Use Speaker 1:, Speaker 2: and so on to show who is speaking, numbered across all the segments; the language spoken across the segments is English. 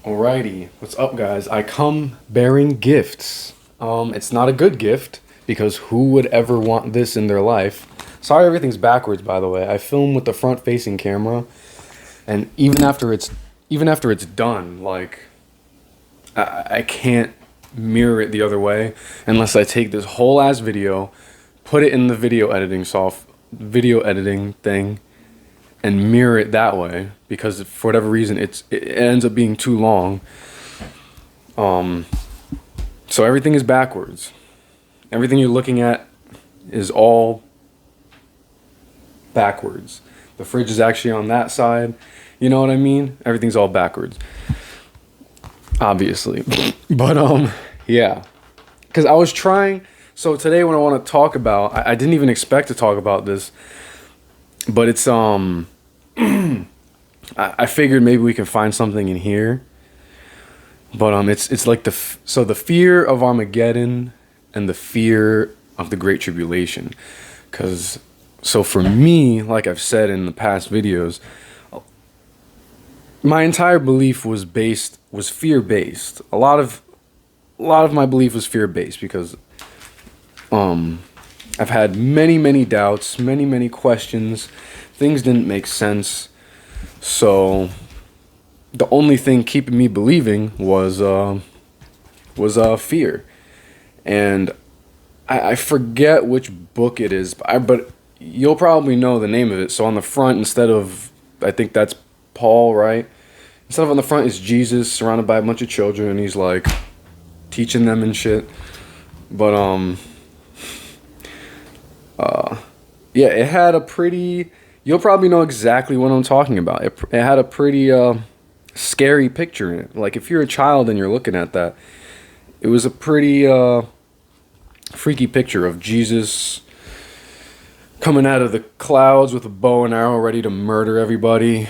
Speaker 1: Alrighty, what's up, guys? I come bearing gifts. It's not a good gift because who would ever want this in their life? Sorry, everything's backwards, by the way. I film with the front-facing camera, and even after it's done, like I can't mirror it the other way unless I take this whole ass video, put it in the video editing thing, and mirror it that way, because for whatever reason it ends up being too long. So everything is backwards. Everything you're looking at is all backwards. The fridge is actually on that side. You know what I mean? Everything's all backwards. Obviously. But yeah. Cuz I was trying, so today what I want to talk about, I didn't even expect to talk about this, but it's I figured maybe we can find something in here. But it's like the fear of Armageddon and the fear of the Great Tribulation. Cuz so for me, like I've said in the past videos, my entire belief was fear based. A lot of my belief was fear based because I've had many doubts, many questions. Things didn't make sense. So the only thing keeping me believing was fear. And I forget which book it is, but you'll probably know the name of it. So on the front, instead of, I think that's Paul, right? Instead of on the front is Jesus surrounded by a bunch of children, and he's like teaching them and shit. But yeah, it had a pretty, you'll probably know exactly what I'm talking about. It had a pretty scary picture in it. Like if you're a child and you're looking at that, it was a pretty freaky picture of Jesus coming out of the clouds with a bow and arrow ready to murder everybody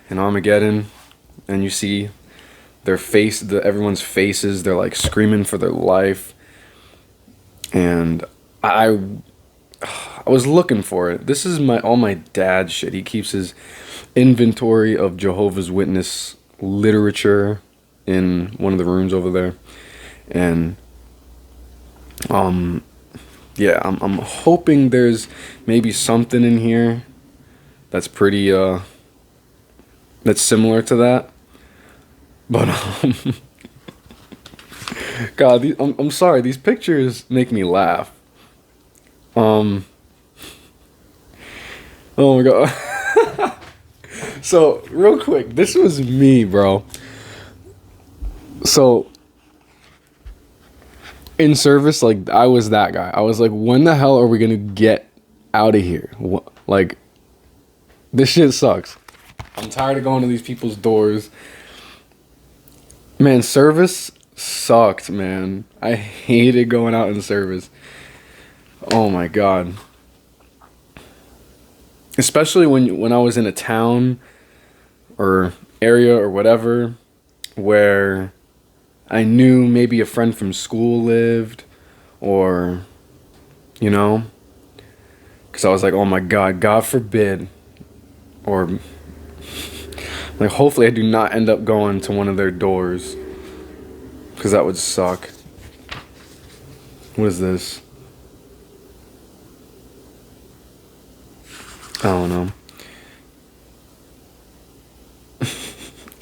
Speaker 1: in Armageddon. And you see everyone's faces, they're like screaming for their life. And I was looking for it. This is all my dad's shit. He keeps his inventory of Jehovah's Witness literature in one of the rooms over there. And yeah, I'm hoping there's maybe something in here that's pretty that's similar to that. But God, I'm sorry, these pictures make me laugh. Oh my God. So real quick, this was me, bro. So in service, like I was that guy. I was like, when the hell are we gonna get out of here? Like, this shit sucks. I'm tired of going to these people's doors. Man, service sucked, man. I hated going out in service. Oh my God. Especially when I was in a town or area or whatever where I knew maybe a friend from school lived, or, you know, because I was like, oh my God, God forbid, or like hopefully I do not end up going to one of their doors, because that would suck. What is this? I don't know.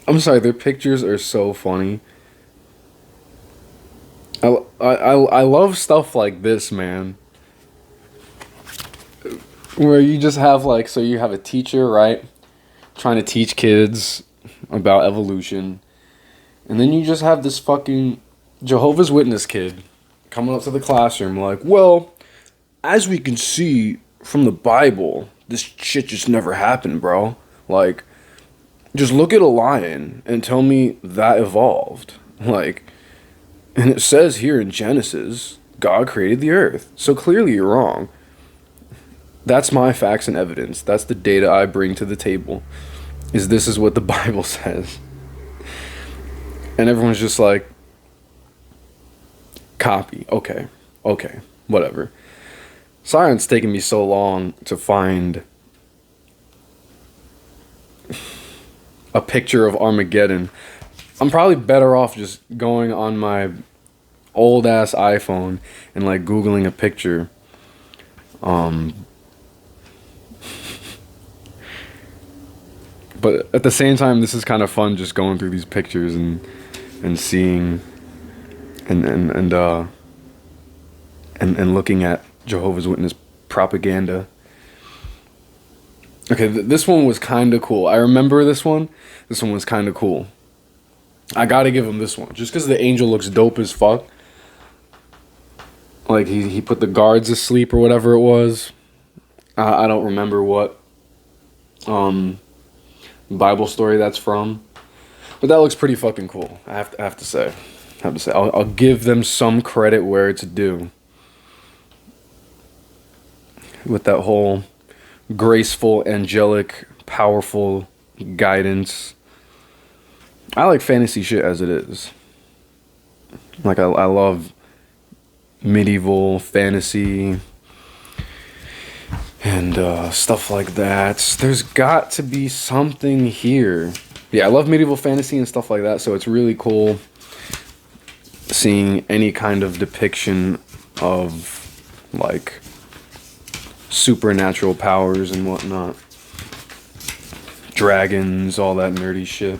Speaker 1: I'm sorry, their pictures are so funny. I love stuff like this, man. Where you just have like, so you have a teacher, right? Trying to teach kids about evolution. And then you just have this fucking Jehovah's Witness kid coming up to the classroom like, well, as we can see from the Bible, this shit just never happened, bro. Like, just look at a lion and tell me that evolved. Like, and it says here in Genesis, God created the earth. So clearly you're wrong. That's my facts and evidence. That's the data I bring to the table. This is what the Bible says. And everyone's just like, copy. Okay, whatever. Sorry it's taken me so long to find a picture of Armageddon. I'm probably better off just going on my old ass iPhone and like Googling a picture. But at the same time, this is kind of fun just going through these pictures and seeing and looking at Jehovah's Witness propaganda. Okay, this one was kind of cool. I remember this one. This one was kind of cool. I gotta give him this one just because the angel looks dope as fuck. Like he put the guards asleep or whatever it was. I don't remember what Bible story that's from, but that looks pretty fucking cool. I have to say. I'll give them some credit where it's due. With that whole graceful, angelic, powerful guidance. I like fantasy shit as it is. Like I love medieval fantasy and stuff like that. There's got to be something here. Yeah, I love medieval fantasy and stuff like that, so it's really cool seeing any kind of depiction of like supernatural powers and whatnot. Dragons, all that nerdy shit.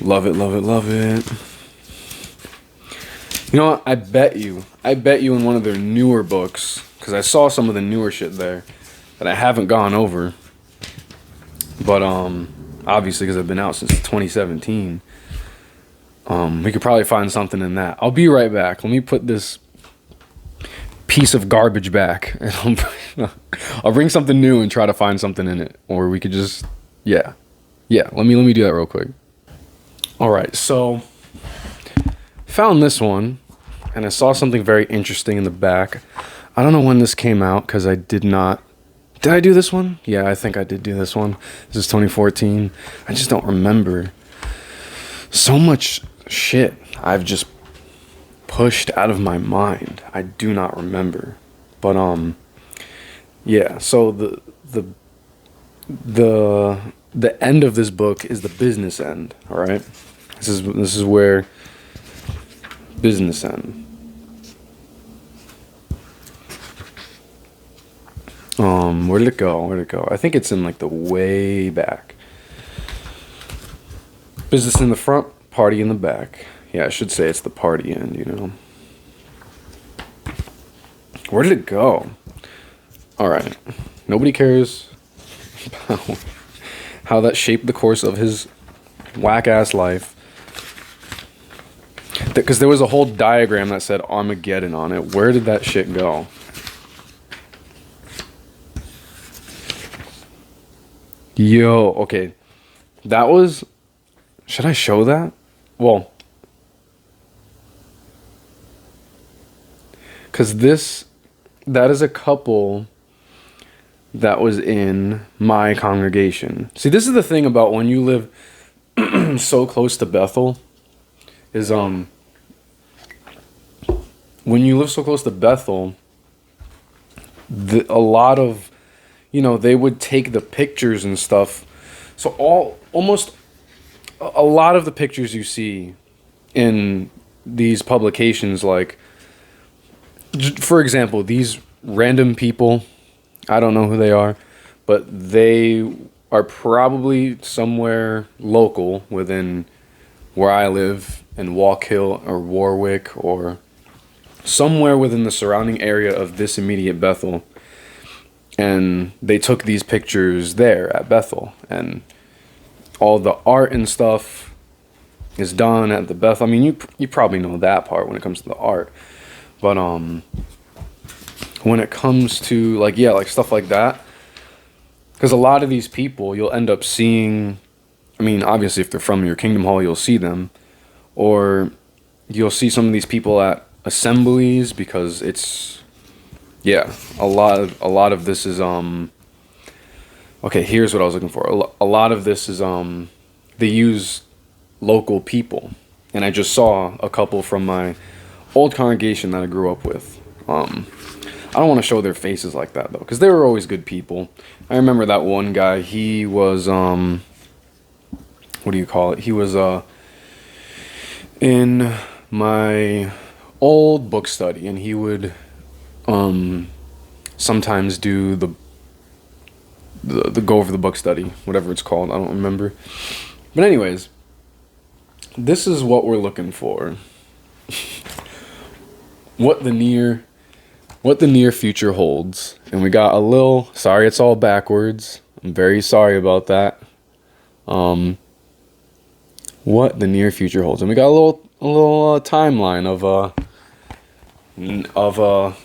Speaker 1: Love it, love it, love it. You know what? I bet you in one of their newer books, because I saw some of the newer shit there that I haven't gone over. But obviously because I've been out since 2017. We could probably find something in that. I'll be right back. Let me put this piece of garbage back, and I'll bring something new and try to find something in it. Or we could just, yeah. Let me do that real quick. All right, so found this one, and I saw something very interesting in the back. I don't know when this came out because I did not. Did I do this one? Yeah, I think I did do this one. This is 2014. I just don't remember. So much shit I've just pushed out of my mind. I do not remember. But yeah, so the end of this book is the business end, all right? This is where business end. Where did it go? I think it's in like the way back. Business in the front, party in the back. Yeah, I should say it's the party end, you know. Where did it go? Alright. Nobody cares about how that shaped the course of his whack-ass life. Because there was a whole diagram that said Armageddon on it. Where did that shit go? Yo, okay. That was... Should I show that? Well... Because that is a couple that was in my congregation. See, this is the thing about when you live so close to Bethel, is when you live so close to Bethel, a lot of, you know, they would take the pictures and stuff. So almost a lot of the pictures you see in these publications, like, for example, these random people, I don't know who they are, but they are probably somewhere local within where I live in Walk Hill or Warwick or somewhere within the surrounding area of this immediate Bethel. And they took these pictures there at Bethel. And all the art and stuff is done at the Bethel. I mean, you probably know that part when it comes to the art. But when it comes to like stuff like that, because a lot of these people you'll end up seeing, I mean, obviously if they're from your Kingdom Hall, you'll see them, or you'll see some of these people at assemblies, because it's, yeah, a lot of this is okay, here's what I was looking for. A lot of this is they use local people, and I just saw a couple from my old congregation that I grew up with. I don't want to show their faces like that though, because they were always good people. I remember that one guy. He was what do you call it? He was in my old book study, and he would sometimes do the go over the book study, whatever it's called. I don't remember. But anyways, this is what we're looking for. What the near future holds. And we got a little, sorry it's all backwards. I'm very sorry about that. What the near future holds. And we got a little timeline of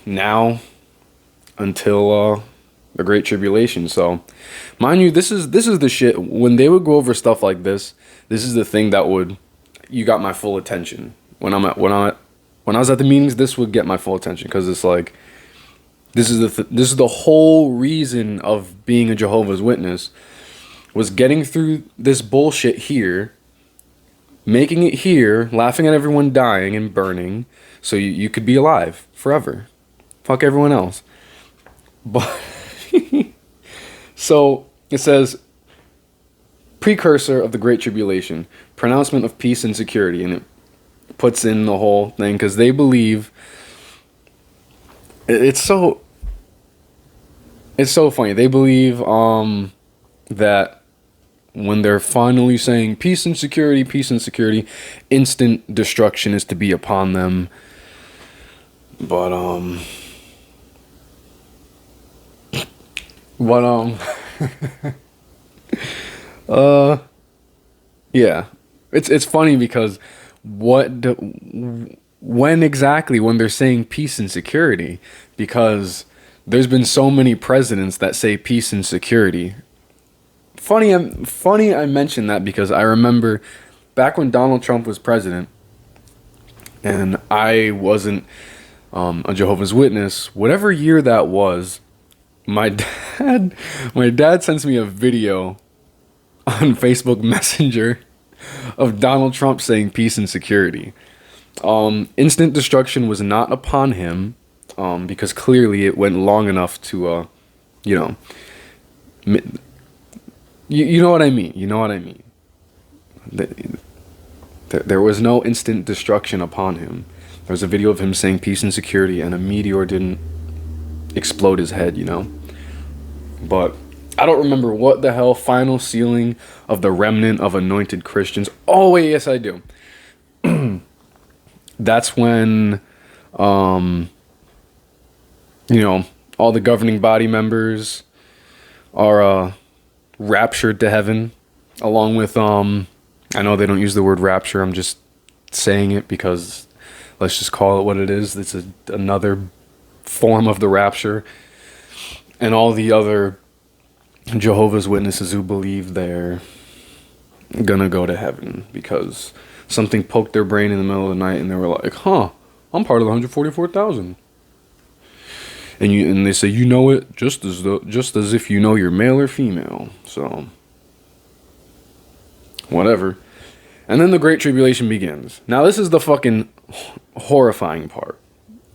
Speaker 1: now until the Great Tribulation. So, mind you, this is the shit. When they would go over stuff like this is the thing that you got my full attention. When I was at the meetings, this would get my full attention, because it's like, this is the whole reason of being a Jehovah's Witness, was getting through this bullshit here, making it here, laughing at everyone dying and burning, so you could be alive forever. Fuck everyone else. But so it says, precursor of the Great Tribulation, pronouncement of peace and security, and it puts in the whole thing, because they believe it's so funny. They believe that when they're finally saying peace and security, instant destruction is to be upon them. But yeah, it's funny, because when they're saying peace and security, because there's been so many presidents that say peace and security. Funny I mentioned that, because I remember back when Donald Trump was president, and I wasn't a Jehovah's Witness, whatever year that was, my dad sends me a video on Facebook Messenger of Donald Trump saying peace and security. Instant destruction was not upon him, because clearly it went long enough to, you know what I mean. You know what I mean. There was no instant destruction upon him. There was a video of him saying peace and security, and a meteor didn't explode his head, But I don't remember what the hell final sealing of the remnant of anointed Christians. Oh, wait, yes, I do. That's when, all the governing body members are raptured to heaven, along with, I know they don't use the word rapture. I'm just saying it because let's just call it what it is. It's another form of the rapture. And all the other Jehovah's Witnesses who believe they're gonna go to heaven because something poked their brain in the middle of the night, and they were like, I'm part of the 144,000. And they say, it just as if you know you're male or female. So whatever. And then the Great Tribulation begins. Now this is the fucking horrifying part,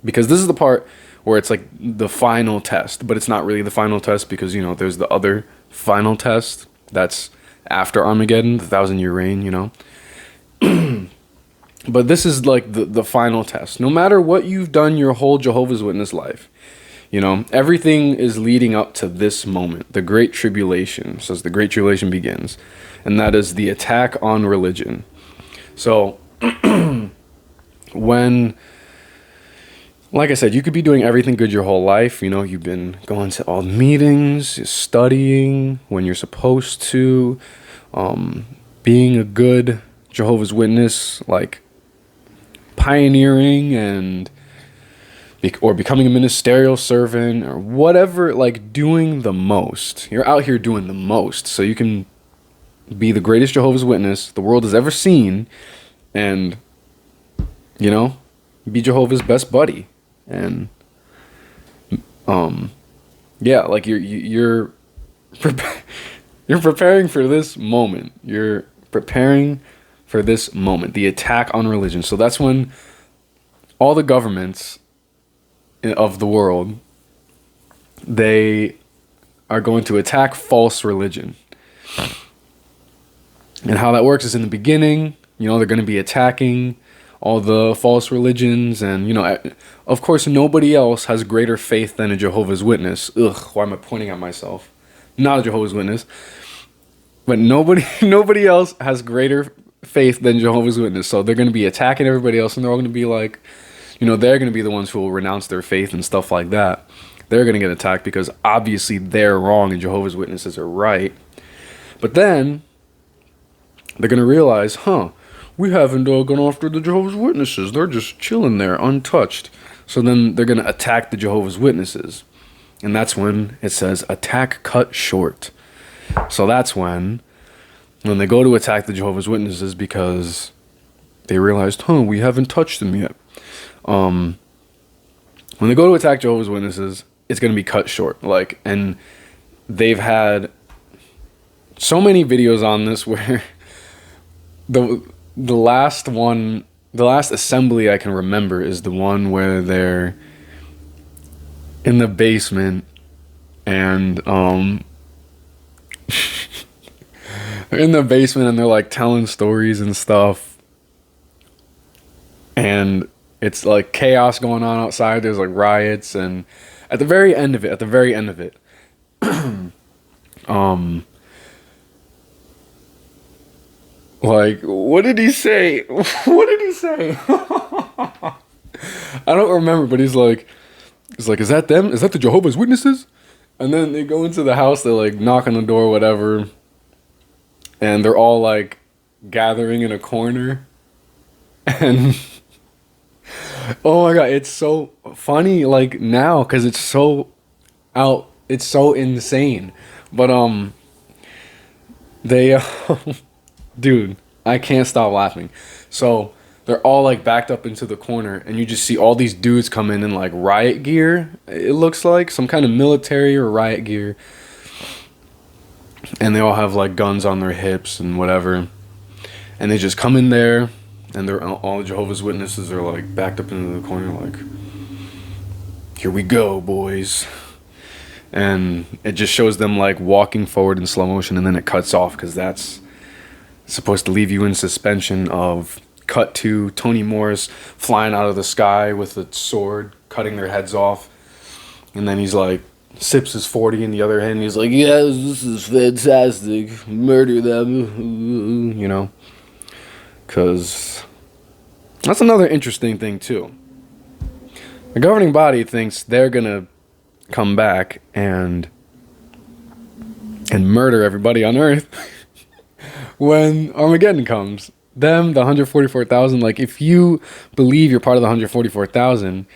Speaker 1: because this is the part where it's like the final test, but it's not really the final test, because there's the other final test that's after Armageddon, the 1,000-year reign, But this is like the final test. No matter what you've done your whole Jehovah's Witness life, everything is leading up to this moment, the Great Tribulation. So as the Great Tribulation begins, and that is the attack on religion. So when, like I said, you could be doing everything good your whole life. You've been going to all the meetings, studying when you're supposed to, being a good Jehovah's Witness, like pioneering or becoming a ministerial servant or whatever, like doing the most. You're out here doing the most so you can be the greatest Jehovah's Witness the world has ever seen, and be Jehovah's best buddy. And yeah, like you're preparing for this moment. You're preparing for this moment, the attack on religion. So that's when all the governments of the world, they are going to attack false religion. And how that works is, in the beginning, they're going to be attacking all the false religions, and of course nobody else has greater faith than a Jehovah's Witness. Ugh, why am I pointing at myself? Not a Jehovah's Witness, but nobody else has greater faith than Jehovah's Witness. So they're going to be attacking everybody else, and they're all going to be like, they're going to be the ones who will renounce their faith and stuff like that. They're going to get attacked because obviously they're wrong and Jehovah's Witnesses are right. But then they're going to realize, we haven't gone after the Jehovah's Witnesses. They're just chilling there, untouched. So then they're going to attack the Jehovah's Witnesses. And that's when it says, attack cut short. So that's when they go to attack the Jehovah's Witnesses because they realized, we haven't touched them yet. When they go to attack Jehovah's Witnesses, it's going to be cut short. And they've had so many videos on this where the last assembly I can remember is the one where they're in the basement and they're in the basement and they're like telling stories and stuff, and it's like chaos going on outside. There's like riots, and at the very end of it like, what did he say? I don't remember, but he's like, is that them? Is that the Jehovah's Witnesses? And then they go into the house, they like knock on the door, whatever, and they're all like gathering in a corner. And oh my god, it's so funny like now because it's so insane. But they dude, I can't stop laughing. So they're all like backed up into the corner, and you just see all these dudes come in like riot gear. It looks like some kind of military or riot gear, and they all have like guns on their hips and whatever, and they just come in there, and they're all Jehovah's Witnesses are like backed up into the corner like, here we go, boys. And it just shows them like walking forward in slow motion, and then it cuts off because that's supposed to leave you in suspension of cut to Tony Morris flying out of the sky with a sword, cutting their heads off. And then he's like, sips his 40 in the other hand. He's like, yes, this is fantastic. Murder them, because that's another interesting thing too. The governing body thinks they're gonna come back and murder everybody on Earth when Armageddon comes. Them, the 144,000, like if you believe you're part of the 144,000,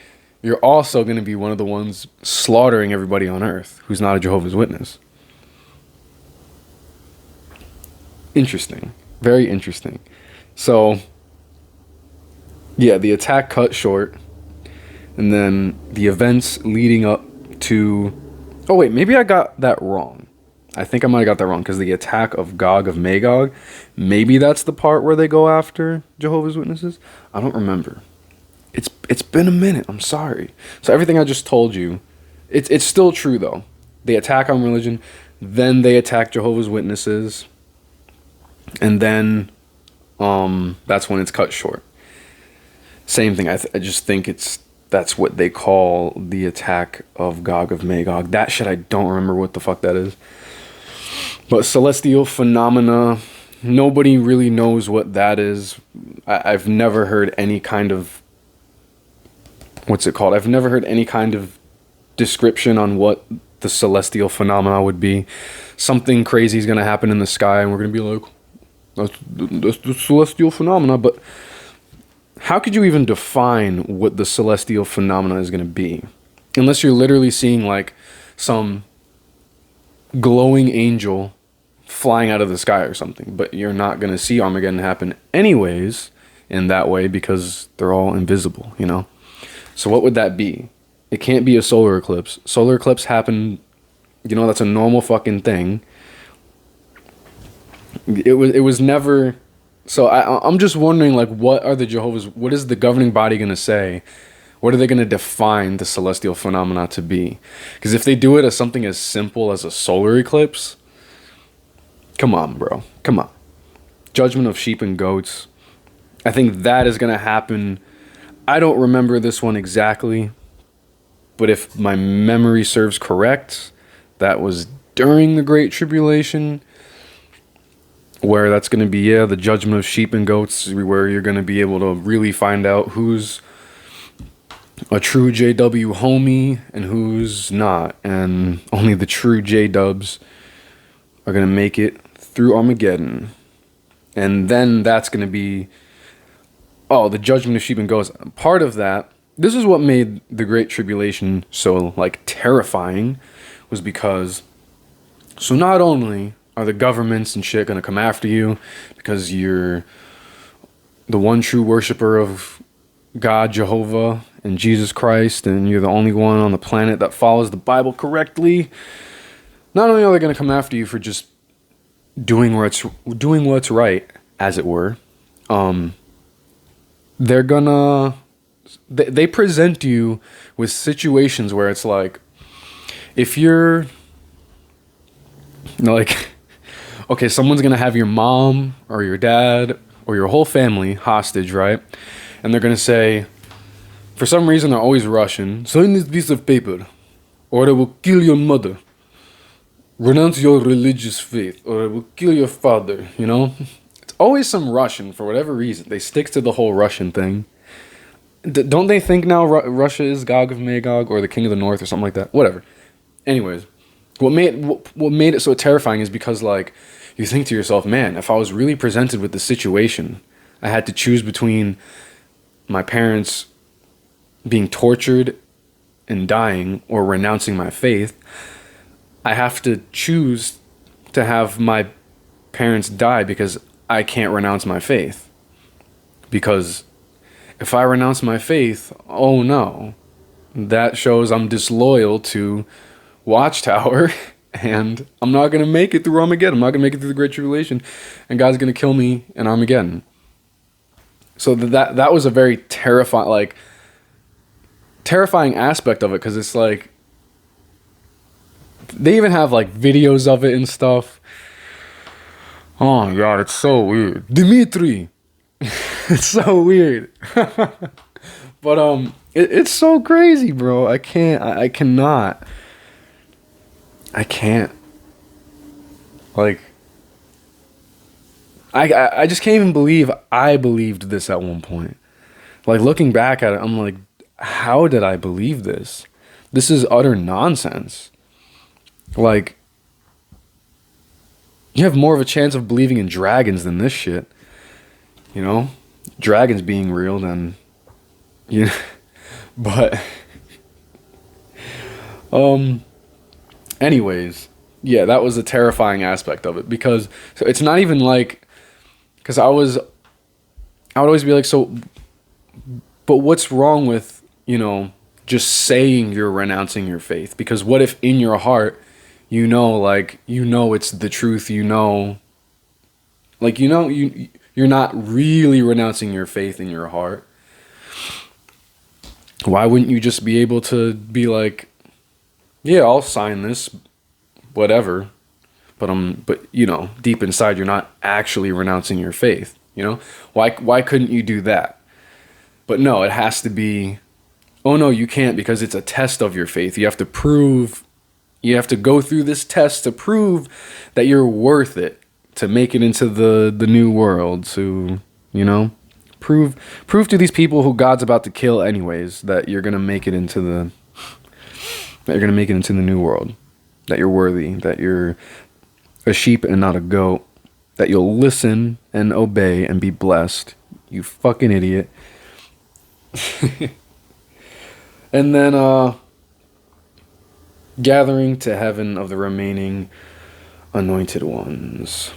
Speaker 1: you're also going to be one of the ones slaughtering everybody on Earth who's not a Jehovah's Witness. Interesting. Very interesting. So, yeah, the attack cut short, and then the events leading up to... Oh, wait, maybe I got that wrong. I think I might have got that wrong, because the attack of Gog of Magog, maybe that's the part where they go after Jehovah's Witnesses? I don't remember. It's been a minute. I'm sorry. So everything I just told you, it's still true, though. They attack on religion, then they attack Jehovah's Witnesses, and then that's when it's cut short. Same thing. I just think that's what they call the attack of Gog of Magog. That shit, I don't remember what the fuck that is. But celestial phenomena, nobody really knows what that is. I've never heard any kind of... What's it called? I've never heard any kind of description on what the celestial phenomena would be. Something crazy is going to happen in the sky, and we're going to be like, that's the celestial phenomena. But how could you even define what the celestial phenomena is going to be? Unless you're literally seeing like some glowing angel flying out of the sky or something. But you're not going to see Armageddon happen anyways in that way because they're all invisible, So what would that be? It can't be a solar eclipse. Solar eclipse happen, that's a normal fucking thing. It was never... So I'm just wondering, like, what is the governing body going to say? What are they going to define the celestial phenomena to be? Because if they do it as something as simple as a solar eclipse, come on, bro. Come on. Judgment of sheep and goats. I think that is going to happen. I don't remember this one exactly, but if my memory serves correct, that was during the Great Tribulation, where that's going to be, the judgment of sheep and goats, where you're going to be able to really find out who's a true JW homie and who's not. And only the true J-dubs are going to make it through Armageddon. And then that's going to be, the judgment of sheep and goats. Part of that, this is what made the Great Tribulation so, like, terrifying, was because, so not only are the governments and shit going to come after you because you're the one true worshiper of God, Jehovah, and Jesus Christ, and you're the only one on the planet that follows the Bible correctly, not only are they going to come after you for just doing what's right, as it were, they're gonna, they present you with situations where it's like, if you're, like, okay, someone's gonna have your mom or your dad or your whole family hostage, right? And they're gonna say, for some reason they're always Russian, sign this piece of paper or I will kill your mother. Renounce your religious faith or I will kill your father, you know? It's always some Russian for whatever reason. They stick to the whole Russian thing. Don't they think now Russia is Gog of Magog or the King of the North or something like that? Whatever. Anyways, what made it so terrifying is because, like, you think to yourself, man, if I was really presented with the situation, I had to choose between my parents being tortured and dying or renouncing my faith, I have to choose to have my parents die because I can't renounce my faith. Because if I renounce my faith, oh no, that shows I'm disloyal to Watchtower, and I'm not going to make it through Armageddon. I'm not going to make it through the Great Tribulation, and God's going to kill me in Armageddon. So that was a very terrifying aspect of it, because it's like, they even have like videos of it and stuff. Oh my god, it's so weird. Dimitri. It's so weird. But it's so crazy, bro. I can't. Like, I just can't even believe I believed this at one point. Like, looking back at it, I'm like, how did I believe this? This is utter nonsense. Like, you have more of a chance of believing in dragons than this shit. You know? Dragons being real than, you know. But anyways, yeah, that was a terrifying aspect of it, because so it's not even like, because I would always be like, so, but what's wrong with, you know, just saying you're renouncing your faith? Because what if in your heart, you know it's the truth, you're not really renouncing your faith in your heart. Why wouldn't you just be able to be like, yeah, I'll sign this, whatever, but you know, deep inside you're not actually renouncing your faith, you know? Why couldn't you do that? But no, it has to be, oh no, you can't, because it's a test of your faith. You have to go through this test to prove that you're worth it to make it into the new world. So, you know, prove to these people who God's about to kill anyways that you're gonna make it into the new world, that you're worthy, that you're a sheep and not a goat, that you'll listen and obey and be blessed. You fucking idiot. And then gathering to heaven of the remaining anointed ones.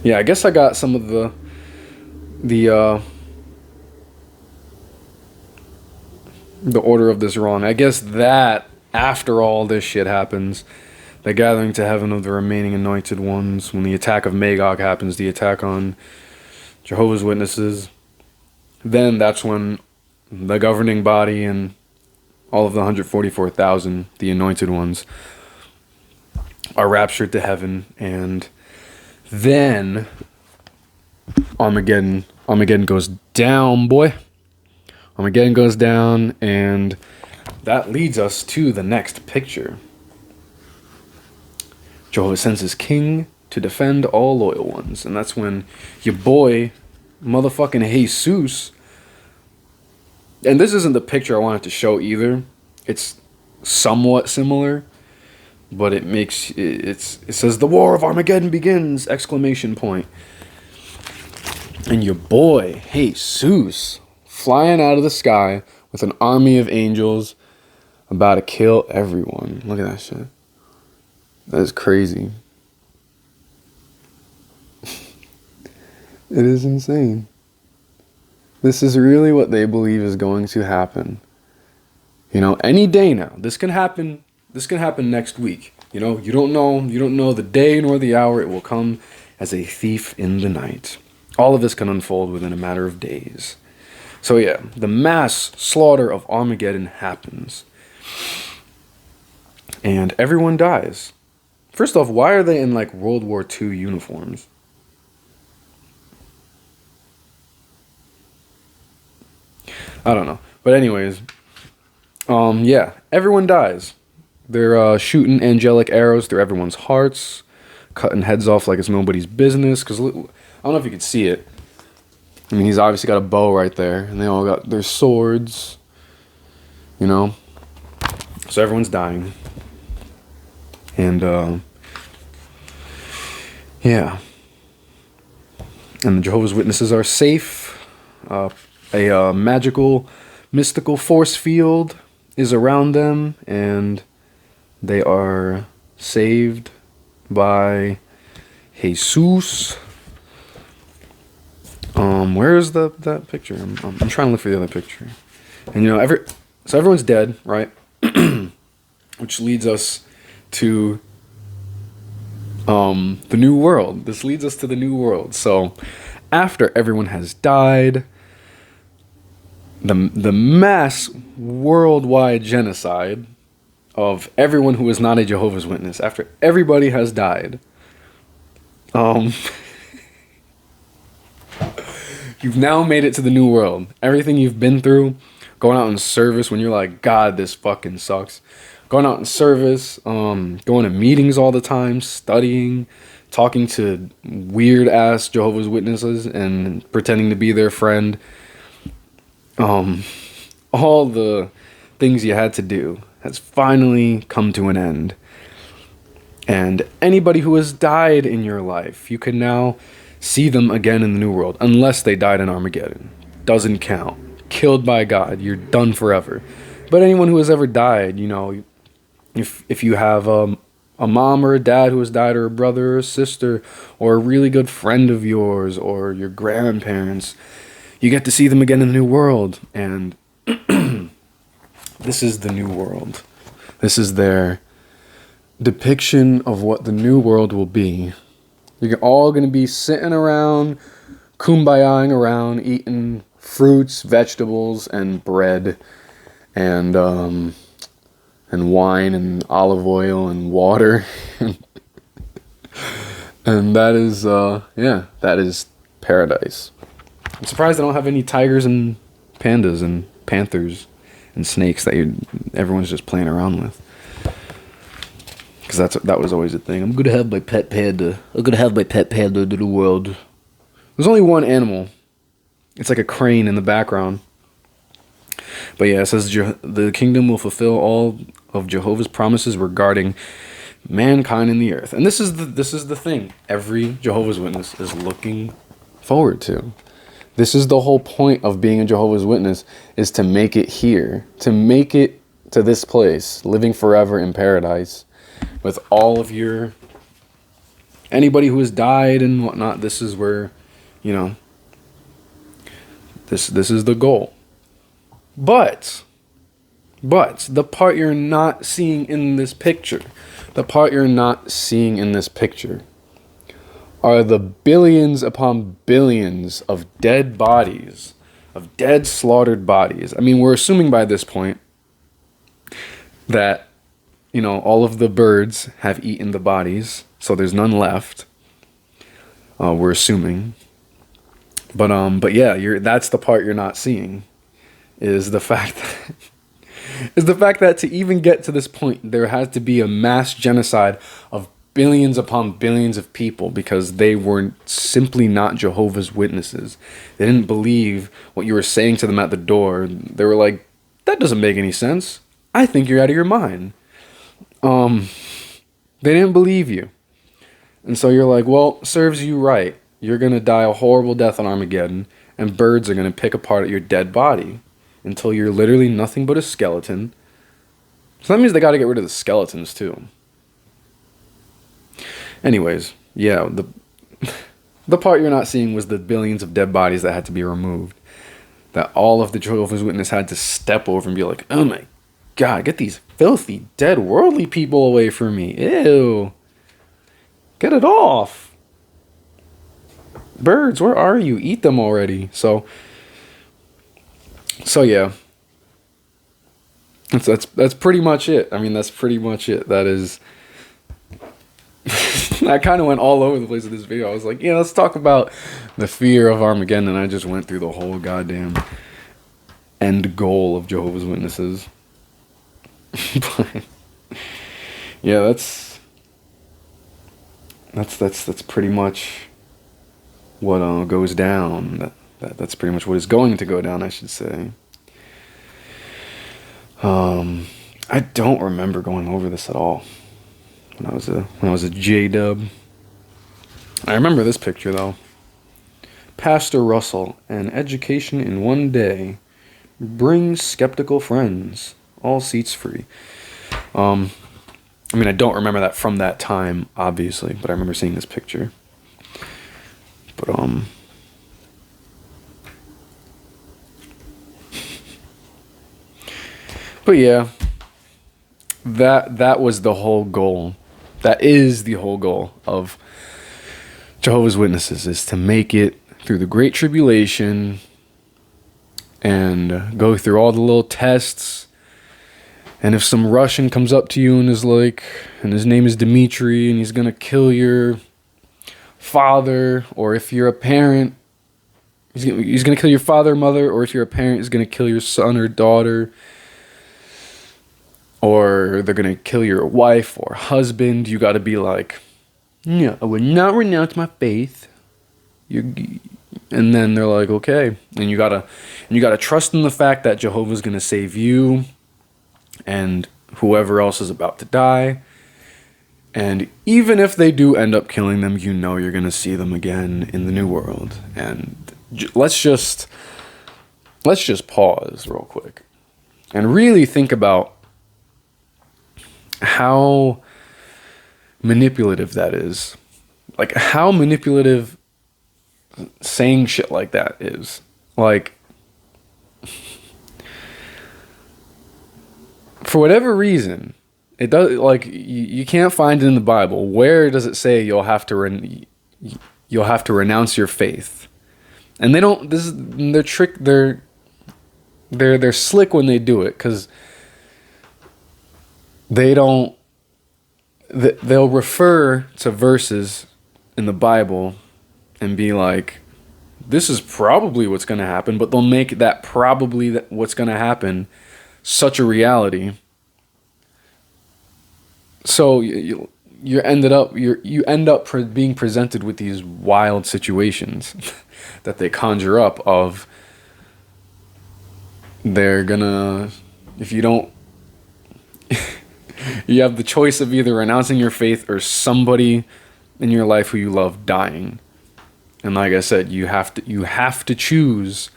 Speaker 1: Yeah, I guess I got some of the order of this wrong. I guess that after all this shit happens, the gathering to heaven of the remaining anointed ones, when the attack of Magog happens, the attack on Jehovah's Witnesses, then that's when the governing body and all of the 144,000, the anointed ones, are raptured to heaven. And then Armageddon goes down, boy. Armageddon goes down, and that leads us to the next picture. Jehovah sends his king to defend all loyal ones. And that's when your boy, motherfucking Jesus, and this isn't the picture I wanted to show either. It's somewhat similar, but it says the war of Armageddon begins! Exclamation point. And your boy, Jesus, flying out of the sky with an army of angels about to kill everyone. Look at that shit. That is crazy. It is insane. This is really what they believe is going to happen. You know, any day now. This can happen next week. You know, you don't know the day nor the hour. It will come as a thief in the night. All of this can unfold within a matter of days. So yeah, the mass slaughter of Armageddon happens. And everyone dies. First off, why are they in like World War II uniforms? I don't know. But anyways, yeah, everyone dies. They're shooting angelic arrows through everyone's hearts, cutting heads off like it's nobody's business. Because I don't know if you could see it. I mean, he's obviously got a bow right there, and they all got their swords, you know? So everyone's dying. And, yeah. And the Jehovah's Witnesses are safe. A magical, mystical force field is around them, and they are saved by Jesus. Where is that picture? I'm trying to look for the other picture. And you know, so everyone's dead, right? Which leads us to the new world. This leads us to the new world. So after everyone has died, the mass worldwide genocide of everyone who is not a Jehovah's Witness, after everybody has died, you've now made it to the new world. Everything you've been through, going out in service when you're like, God, this fucking sucks. Going out in service, going to meetings all the time, studying, talking to weird ass Jehovah's Witnesses and pretending to be their friend. All the things you had to do has finally come to an end. And anybody who has died in your life, you can now see them again in the new world, unless they died in Armageddon. Doesn't count. Killed by God, you're done forever. But anyone who has ever died, you know, if you have a mom or a dad who has died, or a brother or a sister, or a really good friend of yours, or your grandparents, you get to see them again in the new world. And this is the new world. This is their depiction of what the new world will be. You're all going to be sitting around, kumbayaing around, eating fruits, vegetables, and bread, and wine, and olive oil, and water. And that is, yeah, that is paradise. I'm surprised I don't have any tigers and pandas and panthers and snakes that everyone's just playing around with. Because that was always a thing. I'm gonna have my pet panda. I'm gonna have my pet panda to the world. There's only one animal. It's like a crane in the background. But yeah, it says the kingdom will fulfill all of Jehovah's promises regarding mankind in the earth. And this is the thing every Jehovah's Witness is looking forward to. This is the whole point of being a Jehovah's Witness, is to make it here, to make it to this place, living forever in paradise with all of anybody who has died and whatnot. This is where, you know, this is the goal. But the part you're not seeing in this picture, are the billions upon billions of dead bodies, of dead, slaughtered bodies. I mean, we're assuming by this point that, you know, all of the birds have eaten the bodies, so there's none left. We're assuming. But yeah, that's the part you're not seeing, is the fact that is the fact that to even get to this point, there has to be a mass genocide of billions upon billions of people because they were simply not Jehovah's Witnesses. They didn't believe what you were saying to them at the door. They were like, that doesn't make any sense. I think you're out of your mind. They didn't believe you. And so you're like, well, serves you right. You're going to die a horrible death on Armageddon, and birds are going to pick apart at your dead body until you're literally nothing but a skeleton. So that means they got to get rid of the skeletons too. Anyways, yeah, the part you're not seeing was the billions of dead bodies that had to be removed. That all of the Jehovah's Witnesses had to step over and be like, oh my God, get these filthy, dead, worldly people away from me. Ew. Get it off. Birds, where are you? Eat them already. So yeah. That's pretty much it. I mean, that's pretty much it. That is... I kind of went all over the place with this video. I was like, yeah, let's talk about the fear of Armageddon. And I just went through the whole goddamn end goal of Jehovah's Witnesses. But, yeah, that's pretty much what goes down. That's pretty much what is going to go down, I should say. I don't remember going over this at all when I was a J-dub. I remember this picture though. Pastor Russell, an education in one day brings skeptical friends. All seats free. I mean, I don't remember that from that time, obviously, but I remember seeing this picture. But yeah, that was the whole goal. That is the whole goal of Jehovah's Witnesses, is to make it through the Great Tribulation and go through all the little tests. And if some Russian comes up to you and is like, and his name is Dmitri, and he's gonna kill your father, or if you're a parent, he's gonna kill your father or mother, or if you're a parent, he's gonna kill your son or daughter, or they're gonna kill your wife or husband, you gotta be like, no, I would not renounce my faith. And then they're like, okay, and you gotta trust in the fact that Jehovah's gonna save you and whoever else is about to die. And even if they do end up killing them, you know you're gonna see them again in the new world. And let's just pause real quick and really think about how manipulative that is. Like, how manipulative saying shit like that is. Like, for whatever reason, it does, like, you can't find it in the Bible. Where does it say you'll have to renounce your faith? And they don't. This is their trick. They're slick when they do it, because they don't. They'll refer to verses in the Bible and be like, "This is probably what's going to happen," but they'll make that probably what's going to happen such a reality. So you end up being presented with these wild situations that they conjure up of, they're gonna, if you don't, you have the choice of either renouncing your faith or somebody in your life who you love dying. And like I said, you have to choose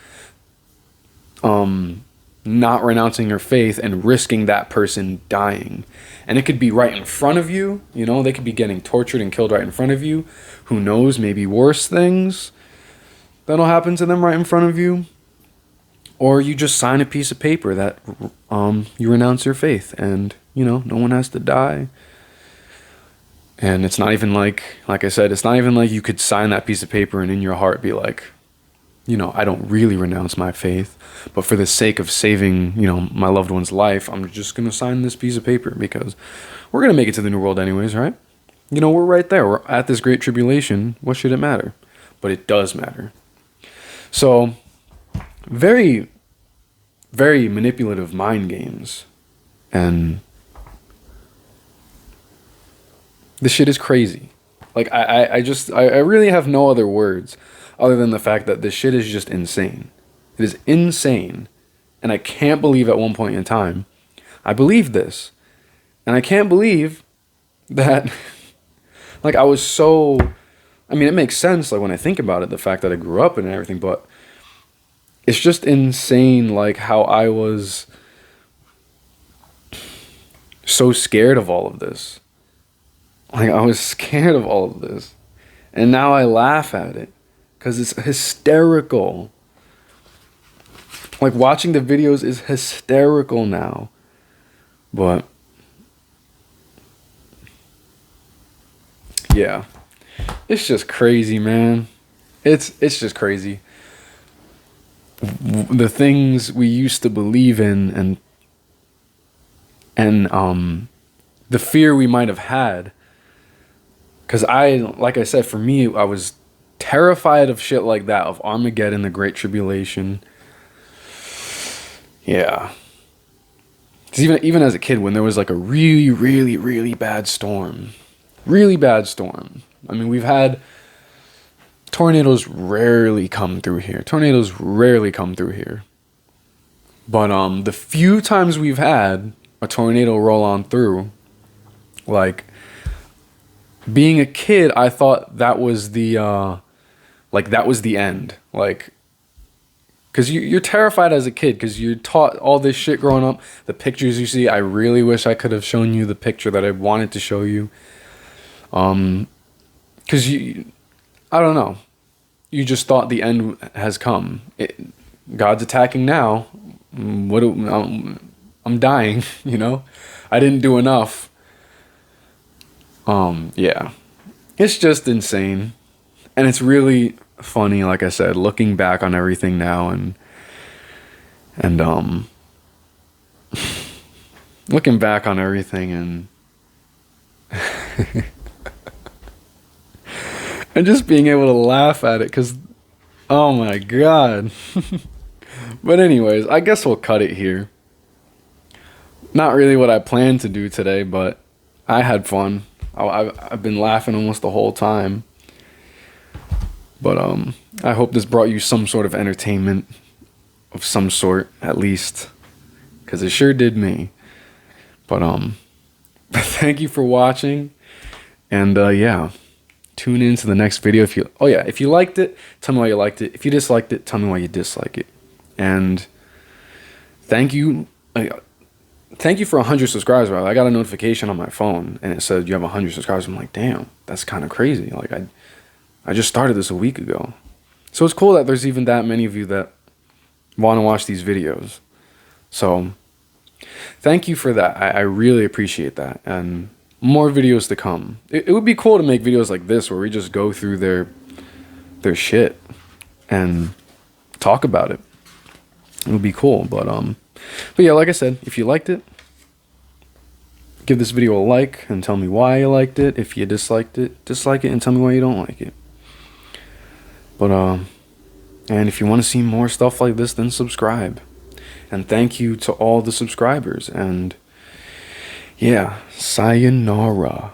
Speaker 1: not renouncing your faith and risking that person dying. And it could be right in front of you, they could be getting tortured and killed right in front of you. Who knows, maybe worse things that'll happen to them right in front of you. Or you just sign a piece of paper that you renounce your faith, and no one has to die. And it's not even like I said, it's not even like you could sign that piece of paper and in your heart be like, I don't really renounce my faith, but for the sake of saving, my loved one's life, I'm just going to sign this piece of paper because we're going to make it to the new world anyways, right? We're right there. We're at this great tribulation. What should it matter? But it does matter. So, very, very manipulative mind games. And this shit is crazy. Like, I really have no other words other than the fact that this shit is just insane. It is insane. And I can't believe at one point in time I believed this. And I can't believe that, like, I was so, I mean, it makes sense, like, when I think about it, the fact that I grew up and everything, but it's just insane, like, how I was so scared of all of this. Like, I was scared of all of this. And now I laugh at it because it's hysterical. Like, watching the videos is hysterical now. But yeah, it's just crazy, man. It's just crazy. The things we used to believe in and the fear we might have had. Because like I said, for me, I was terrified of shit like that, of Armageddon, the Great Tribulation. Yeah. Even as a kid, when there was like a really, really, really bad storm. Really bad storm. I mean, we've had tornadoes rarely come through here. But the few times we've had a tornado roll on through, like, being a kid, I thought that was the end. Like, because you're terrified as a kid because you're taught all this shit growing up. The pictures you see, I really wish I could have shown you the picture that I wanted to show you. Because I don't know. You just thought the end has come. God's attacking now. I'm dying, you know? I didn't do enough. Yeah. It's just insane. And it's really funny, like I said, looking back on everything now and looking back on everything and and just being able to laugh at it because, oh my God. But anyways, I guess we'll cut it here. Not really what I planned to do today, but I had fun. I've been laughing almost the whole time. But I hope this brought you some sort of entertainment of some sort, at least, because it sure did me. But thank you for watching, and yeah, tune in to the next video. If you liked it, tell me why you liked it. If you disliked it, tell me why you dislike it. And thank you for 100 subscribers. I got a notification on my phone and it said you have 100 subscribers. I'm like, damn, that's kind of crazy. Like, I just started this a week ago. So it's cool that there's even that many of you that want to watch these videos. So thank you for that. I really appreciate that. And more videos to come. It would be cool to make videos like this where we just go through their shit and talk about it. It would be cool. But yeah, like I said, if you liked it, give this video a like and tell me why you liked it. If you disliked it, dislike it and tell me why you don't like it. But and if you want to see more stuff like this, then subscribe. And thank you to all the subscribers. And yeah, sayonara.